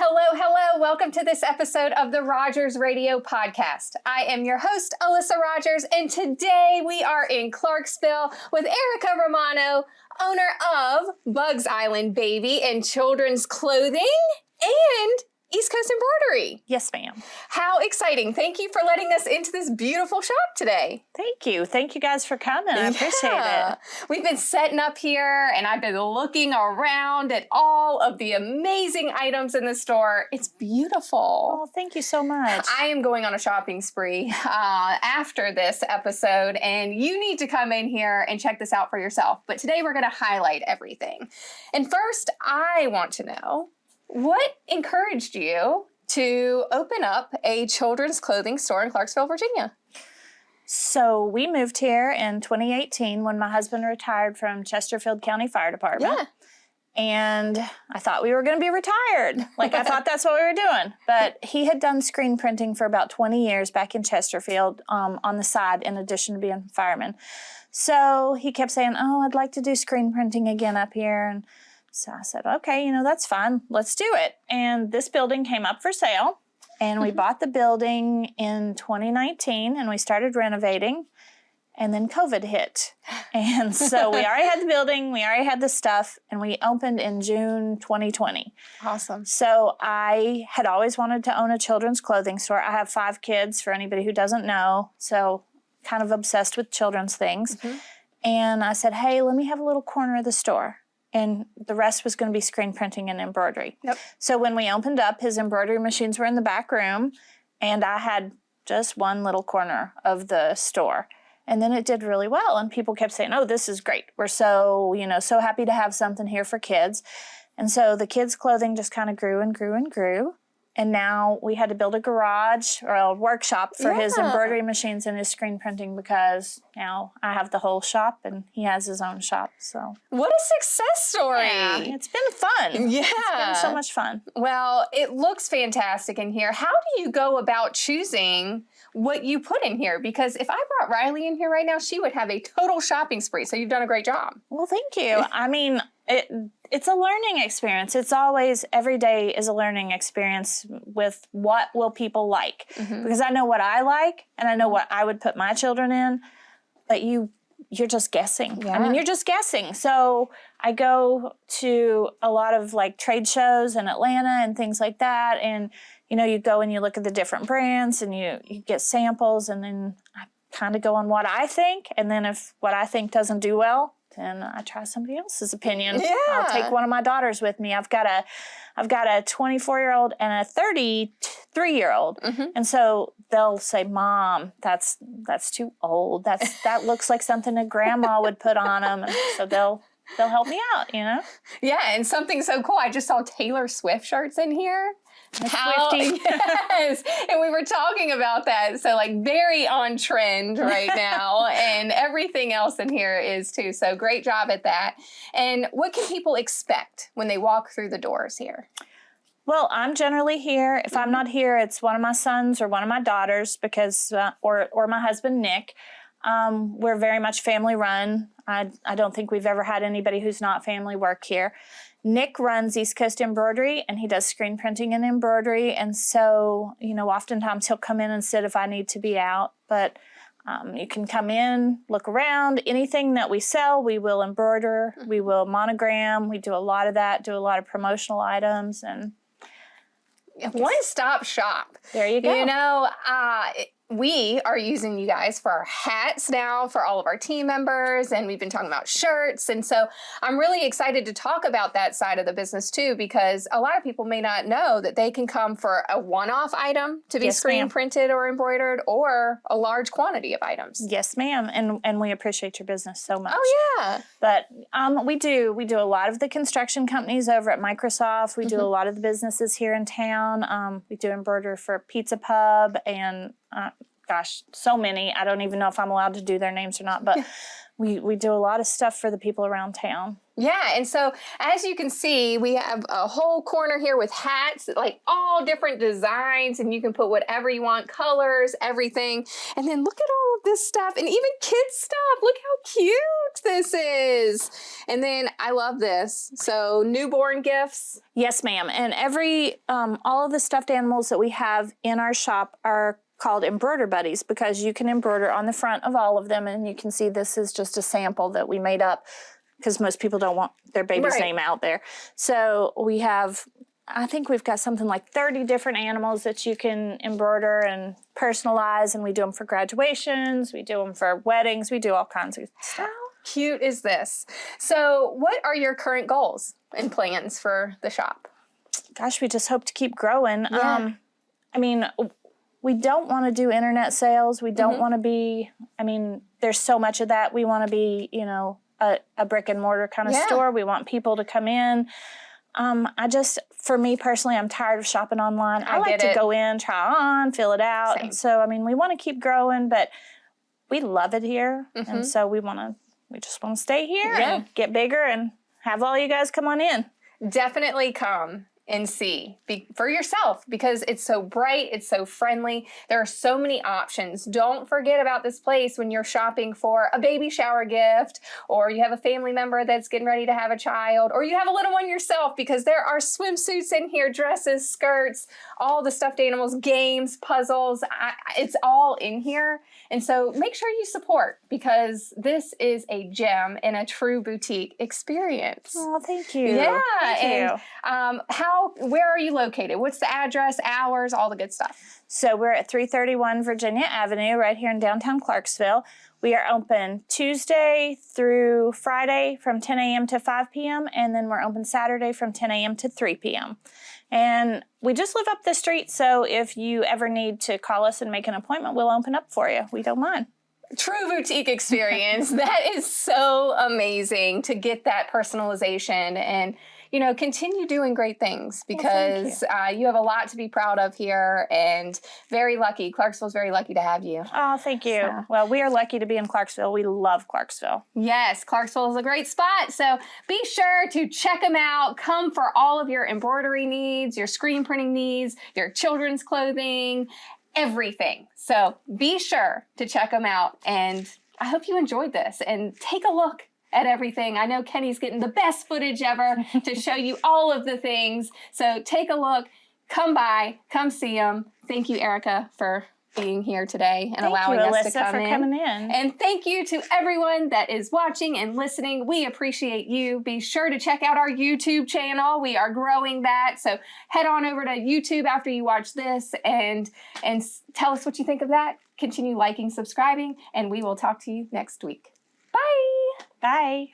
Hello, hello. Welcome to this episode of the Rogers Radio Podcast. I am your host, Alyssa Rogers, and today we are in Clarksville with Erica Romano, owner of Bugs Island Baby and Children's Clothing and East Coast Embroidery. Yes, ma'am. How exciting. Thank you for letting us into this beautiful shop today. Thank you. Thank you guys for coming. I appreciate it. We've been setting up here and I've been looking around at all of the amazing items in the store. It's beautiful. Oh, thank you so much. I am going on a shopping spree after this episode, and you need to come in here and check this out for yourself. But today we're going to highlight everything. And first, I want to know, what encouraged you to open up a children's clothing store in Clarksville, Virginia? So we moved here in 2018 when my husband retired from Chesterfield County Fire Department. Yeah. And I thought we were going to be retired. I thought that's what we were doing. But he had done screen printing for about 20 years back in Chesterfield on the side, in addition to being a fireman. So he kept saying, oh, I'd like to do screen printing again up here. And so I said, okay, that's fine. Let's do it. And this building came up for sale. And we bought the building in 2019 and we started renovating. And then COVID hit. And so we already had the building, we already had the stuff, and we opened in June 2020. Awesome. So I had always wanted to own a children's clothing store. I have 5 kids, for anybody who doesn't know. So kind of obsessed with children's things. Mm-hmm. And I said, hey, let me have a little corner of the store. And the rest was going to be screen printing and embroidery. Yep. So when we opened up, his embroidery machines were in the back room, and I had just one little corner of the store. And then it did really well, and people kept saying, oh, this is great. We're so, so happy to have something here for kids. And so the kids' clothing just kind of grew and grew and grew. And now we had to build a garage or a workshop for his embroidery machines and his screen printing, because now I have the whole shop and he has his own shop. So what a success story. Yeah, it's been fun. Yeah. It's been so much fun. Well, it looks fantastic in here. How do you go about choosing what you put in here? Because if I brought Riley in here right now, she would have a total shopping spree. So you've done a great job. Well, thank you. I mean, it's a learning experience. It's always, every day is a learning experience with what will people like. Mm-hmm. Because I know what I like and I know what I would put my children in, but you're just guessing. Yeah. I mean, you're just guessing. So I go to a lot of trade shows in Atlanta and things like that. And, you go and you look at the different brands and you get samples, and then I kind of go on what I think. And then if what I think doesn't do well, then I try somebody else's opinion. Yeah. I'll take one of my daughters with me. I've got a 24-year-old and a 33-year-old. Mm-hmm. And so they'll say, Mom, that's too old. That looks like something a grandma would put on them. And so they'll help me out, Yeah, and something so cool. I just saw Taylor Swift shirts in here. Yes, and we were talking about that. So very on trend right now, and everything else in here is too. So great job at that. And what can people expect when they walk through the doors here? Well, I'm generally here. If I'm not here, it's one of my sons or one of my daughters, because or my husband, Nick. We're very much family run. I don't think we've ever had anybody who's not family work here. Nick runs East Coast Embroidery, and he does screen printing and embroidery. And so, oftentimes he'll come in and sit if I need to be out. But you can come in, look around. Anything that we sell, we will embroider. Mm-hmm. We will monogram. We do a lot of that, do a lot of promotional items. And one-stop shop. There you go. We are using you guys for our hats now for all of our team members, and we've been talking about shirts. And so I'm really excited to talk about that side of the business too, because a lot of people may not know that they can come for a one-off item to be screen printed or embroidered, or a large quantity of items. Yes, ma'am. And we appreciate your business so much. Oh, yeah. But we do a lot of the construction companies over at Microsoft. We do a lot of the businesses here in town. We do embroider for Pizza Pub and so many. I don't even know if I'm allowed to do their names or not, but we do a lot of stuff for the people around town. Yeah, and so as you can see, we have a whole corner here with hats, like all different designs, and you can put whatever you want, colors, everything. And then look at all of this stuff, and even kids stuff. Look how cute this is. And then I love this. So newborn gifts. Yes, ma'am. And all of the stuffed animals that we have in our shop are called embroider buddies, because you can embroider on the front of all of them, and you can see this is just a sample that we made up, because most people don't want their baby's name out there. So we have, I think we've got something like 30 different animals that you can embroider and personalize, and we do them for graduations, we do them for weddings, we do all kinds of stuff. How cute is this? So what are your current goals and plans for the shop? Gosh, we just hope to keep growing. Yeah. I mean, we don't want to do internet sales. We don't want to be, there's so much of that. We want to be, a brick and mortar kind of store. We want people to come in. For me personally, I'm tired of shopping online. I like to go in, try on, fill it out. Same. And so, we want to keep growing, but we love it here. And so we just want to stay here and get bigger and have all you guys come on in. Definitely come and see for yourself, because it's so bright, it's so friendly. There are so many options. Don't forget about this place when you're shopping for a baby shower gift, or you have a family member that's getting ready to have a child, or you have a little one yourself, because there are swimsuits in here, dresses, skirts, all the stuffed animals, games, puzzles. It's all in here. And so make sure you support, because this is a gem and a true boutique experience. Oh, thank you. Yeah. Thank you. Where are you located? What's the address, hours, all the good stuff? So we're at 331 Virginia Avenue, right here in downtown Clarksville. We are open Tuesday through Friday from 10 a.m. to 5 p.m. And then we're open Saturday from 10 a.m. to 3 p.m. And we just live up the street, so if you ever need to call us and make an appointment, we'll open up for you. We don't mind. True boutique experience. That is so amazing to get that personalization and, continue doing great things, because you have a lot to be proud of here, and very lucky. Clarksville's very lucky to have you. Oh, thank you. So. Well, we are lucky to be in Clarksville. We love Clarksville. Yes, Clarksville is a great spot. So be sure to check them out. Come for all of your embroidery needs, your screen printing needs, your children's clothing, everything. So be sure to check them out. And I hope you enjoyed this, and take a look at everything. I know Kenny's getting the best footage ever to show you all of the things. So take a look, come by, come see them. Thank you, Erica, for being here today and allowing us to come in. Coming in. And thank you to everyone that is watching and listening. We appreciate you. Be sure to check out our YouTube channel. We are growing that. So head on over to YouTube after you watch this and tell us what you think of that. Continue liking, subscribing, and we will talk to you next week. Bye. Bye.